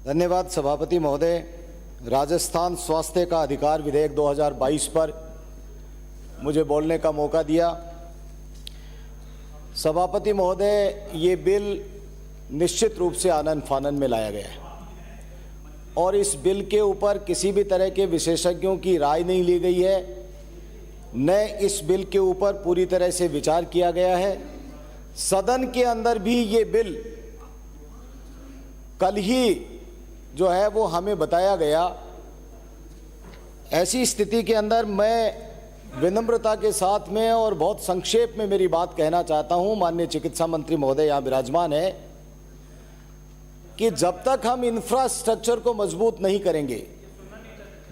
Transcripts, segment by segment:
धन्यवाद सभापति महोदय। राजस्थान स्वास्थ्य का अधिकार विधेयक 2022 पर मुझे बोलने का मौका दिया। सभापति महोदय, ये बिल निश्चित रूप से आनन फानन में लाया गया है और इस बिल के ऊपर किसी भी तरह के विशेषज्ञों की राय नहीं ली गई है, न इस बिल के ऊपर पूरी तरह से विचार किया गया है। सदन के अंदर भी ये बिल कल ही जो है वो हमें बताया गया। ऐसी स्थिति के अंदर मैं विनम्रता के साथ में और बहुत संक्षेप में मेरी बात कहना चाहता हूं, माननीय चिकित्सा मंत्री महोदय यहाँ विराजमान है, कि जब तक हम इंफ्रास्ट्रक्चर को मजबूत नहीं करेंगे,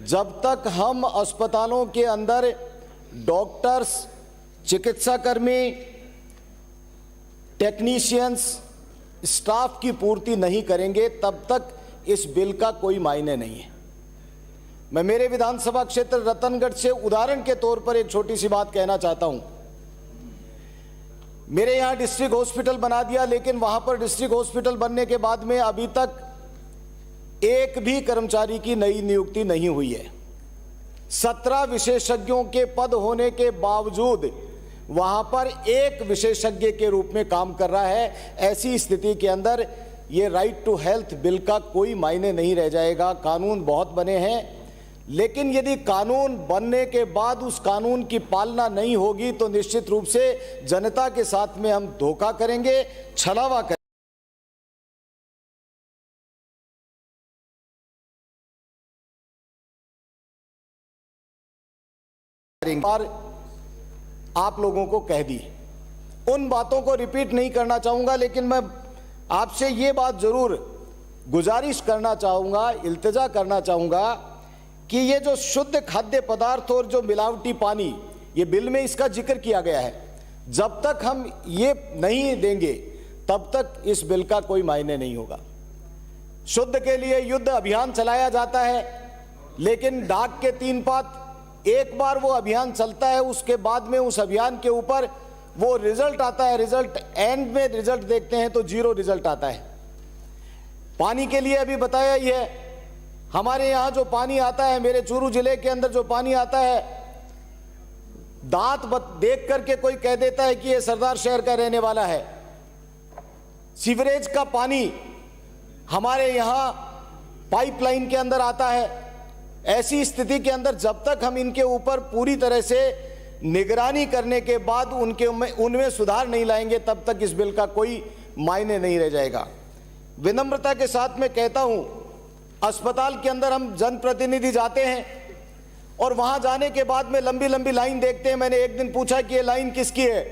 जब तक हम अस्पतालों के अंदर डॉक्टर्स, चिकित्साकर्मी, टेक्नीशियंस, स्टाफ की पूर्ति नहीं करेंगे, तब तक इस बिल का कोई मायने नहीं है। मैं मेरे विधानसभा क्षेत्र रतनगढ़ से उदाहरण के तौर पर एक छोटी सी बात कहना चाहता हूं। मेरे यहां डिस्ट्रिक्ट हॉस्पिटल बना दिया, लेकिन वहां पर डिस्ट्रिक्ट हॉस्पिटल बनने के बाद में अभी तक एक भी कर्मचारी की नई नियुक्ति नहीं हुई है। 17 विशेषज्ञों के पद होने के बावजूद वहां पर एक विशेषज्ञ के रूप में काम कर रहा है। ऐसी स्थिति के अंदर ये राइट टू हेल्थ बिल का कोई मायने नहीं रह जाएगा। कानून बहुत बने हैं, लेकिन यदि कानून बनने के बाद उस कानून की पालना नहीं होगी तो निश्चित रूप से जनता के साथ में हम धोखा करेंगे, छलावा करेंगे। और आप लोगों को कह दी, उन बातों को रिपीट नहीं करना चाहूंगा, लेकिन मैं आपसे ये बात जरूर गुजारिश करना चाहूंगा, इल्तिजा करना चाहूंगा कि ये जो शुद्ध खाद्य पदार्थ और जो मिलावटी पानी, ये बिल में इसका जिक्र किया गया है, जब तक हम ये नहीं देंगे तब तक इस बिल का कोई मायने नहीं होगा। शुद्ध के लिए युद्ध अभियान चलाया जाता है, लेकिन डाक के 3 पात, एक बार वो अभियान चलता है, उसके बाद में उस अभियान के ऊपर वो रिजल्ट आता है, रिजल्ट एंड में रिजल्ट देखते हैं तो 0 रिजल्ट आता है। पानी के लिए अभी बताया ही है, हमारे यहां जो पानी आता है, मेरे चूरू जिले के अंदर जो पानी आता है, दांत देख करके कोई कह देता है कि ये सरदार शहर का रहने वाला है। सीवरेज का पानी हमारे यहां पाइपलाइन के अंदर आता है। ऐसी स्थिति के अंदर जब तक हम इनके ऊपर पूरी तरह से निगरानी करने के बाद उनमें सुधार नहीं लाएंगे, तब तक इस बिल का कोई मायने नहीं रह जाएगा। विनम्रता के साथ मैं कहता हूं, अस्पताल के अंदर हम जनप्रतिनिधि जाते हैं और वहां जाने के बाद में लंबी लंबी लाइन देखते हैं। मैंने एक दिन पूछा कि ये लाइन किसकी है,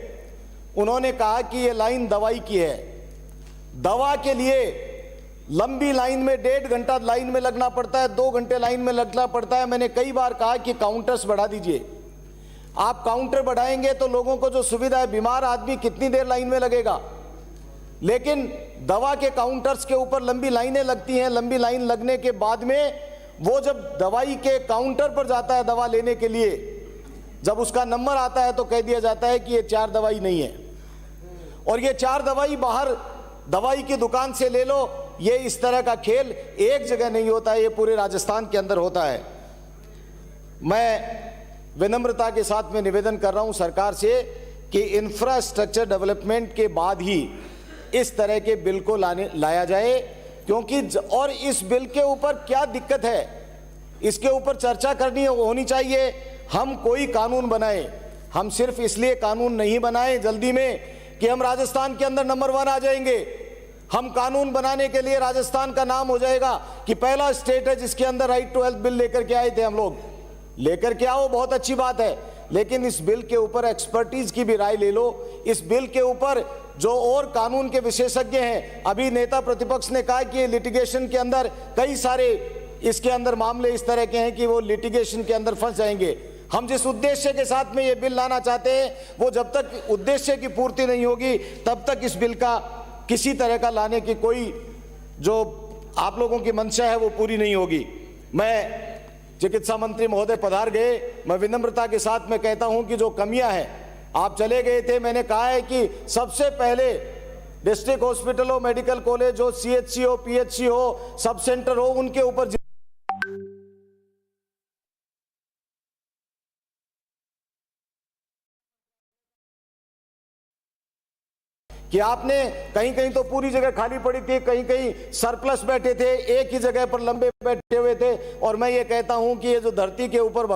उन्होंने कहा कि ये लाइन दवाई की है। दवा के लिए लंबी लाइन में 1.5 घंटा लाइन में लगना पड़ता है, 2 घंटे लाइन में लगना पड़ता है। मैंने कई बार कहा कि काउंटर्स बढ़ा दीजिए। आप काउंटर बढ़ाएंगे तो लोगों को जो सुविधा है, बीमार आदमी कितनी देर लाइन में लगेगा, लेकिन दवा के काउंटर्स के ऊपर लंबी लाइनें लगती हैं। लंबी लाइन लगने के बाद में वो जब दवाई के काउंटर पर जाता है दवा लेने के लिए, जब उसका नंबर आता है तो कह दिया जाता है कि ये 4 दवाई नहीं है और ये 4 दवाई बाहर दवाई की दुकान से ले लो। ये इस तरह का खेल एक जगह नहीं होता है, ये पूरे राजस्थान के अंदर होता है। मैं विनम्रता के साथ में निवेदन कर रहा हूं सरकार से कि इंफ्रास्ट्रक्चर डेवलपमेंट के बाद ही इस तरह के बिल को लाया जाए, क्योंकि और इस बिल के ऊपर क्या दिक्कत है, इसके ऊपर चर्चा करनी होनी चाहिए। हम कोई कानून बनाए, हम सिर्फ इसलिए कानून नहीं बनाए जल्दी में कि हम राजस्थान के अंदर नंबर 1 आ जाएंगे। हम कानून बनाने के लिए राजस्थान का नाम हो जाएगा कि पहला स्टेट है जिसके अंदर राइट टू हेल्थ बिल लेकर के आए थे हम लोग। लेकर के आओ, बहुत अच्छी बात है, लेकिन इस बिल के ऊपर एक्सपर्टीज की भी राय ले लो। इस बिल के ऊपर जो और कानून के विशेषज्ञ हैं, अभी नेता प्रतिपक्ष ने कहा कि लिटिगेशन के अंदर कई सारे इसके अंदर मामले इस तरह के हैं कि वो लिटिगेशन के अंदर फंस जाएंगे। हम जिस उद्देश्य के साथ में ये बिल लाना चाहते हैं, वो जब तक उद्देश्य की पूर्ति नहीं होगी तब तक इस बिल का किसी तरह का लाने की कोई जो आप लोगों की मंशा है वो पूरी नहीं होगी। मैं चिकित्सा मंत्री महोदय पधार गए, मैं विनम्रता के साथ में कहता हूं कि जो कमियां हैं, आप चले गए थे, मैंने कहा है कि सबसे पहले डिस्ट्रिक्ट हॉस्पिटल हो, मेडिकल कॉलेज हो, CHC हो, PHC हो, सब सेंटर हो, उनके ऊपर कि आपने कहीं कहीं तो पूरी जगह खाली पड़ी थी, कहीं कहीं सरप्लस बैठे थे, एक ही जगह पर लंबे बैठे हुए थे। और मैं ये कहता हूं कि ये जो धरती के ऊपर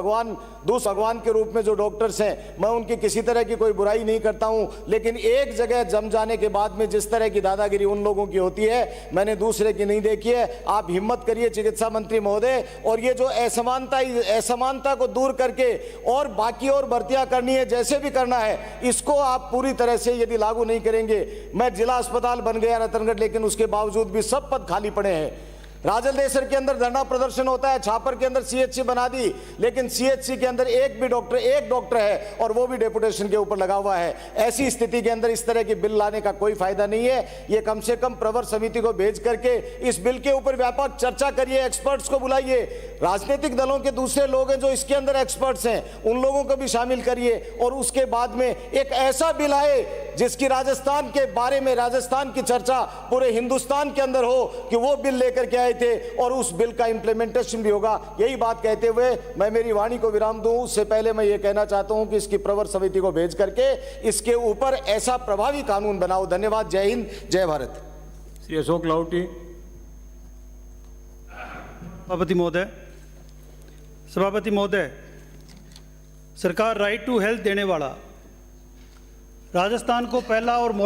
दूसरे भगवान के रूप में जो डॉक्टर्स हैं, मैं उनकी किसी तरह की कोई बुराई नहीं करता हूं, लेकिन एक जगह जम जाने के बाद में जिस तरह की दादागिरी उन लोगों की होती है, मैंने दूसरे की नहीं देखी है। आप हिम्मत करिए चिकित्सा मंत्री महोदय, और ये जो असमानता को दूर करके और बाकी और भर्तियां करनी है, जैसे भी करना है, इसको आप पूरी तरह से यदि लागू नहीं करेंगे। मैं जिला अस्पताल बन गया रतनगढ़, लेकिन उसके बावजूद भी सब पद खाली पड़े हैं। राजलदेसर के अंदर धरना प्रदर्शन होता है, छापर के अंदर CHC बना दी, लेकिन CHC के अंदर एक डॉक्टर है और वो भी डेपुटेशन के ऊपर लगा हुआ है। ऐसी स्थिति के अंदर इस तरह की बिल लाने का कोई फायदा नहीं है। ये कम से कम प्रवर समिति को भेज करके इस बिल के ऊपर व्यापक चर्चा करिए, एक्सपर्ट्स को बुलाइए, राजनीतिक दलों के दूसरे लोग हैं जो इसके अंदर एक्सपर्ट्स हैं, उन लोगों को भी शामिल करिए, और उसके बाद में एक ऐसा बिल आए जिसकी राजस्थान के बारे में, राजस्थान की चर्चा पूरे हिंदुस्तान के अंदर हो कि वो बिल लेकर के आए थे, और उस बिल का इंप्लीमेंटेशन भी होगा। यही बात कहते हुए मैं मेरी वाणी को विराम दूं, उससे पहले मैं ये कहना चाहता हूं कि इसकी प्रवर समिति को भेज करके इसके ऊपर ऐसा प्रभावी कानून बनाओ। धन्यवाद। जय हिंद, जय भारत। श्री अशोक लाहोटी। सभापति महोदय, सरकार राइट टू हेल्थ देने वाला राजस्थान को पहला और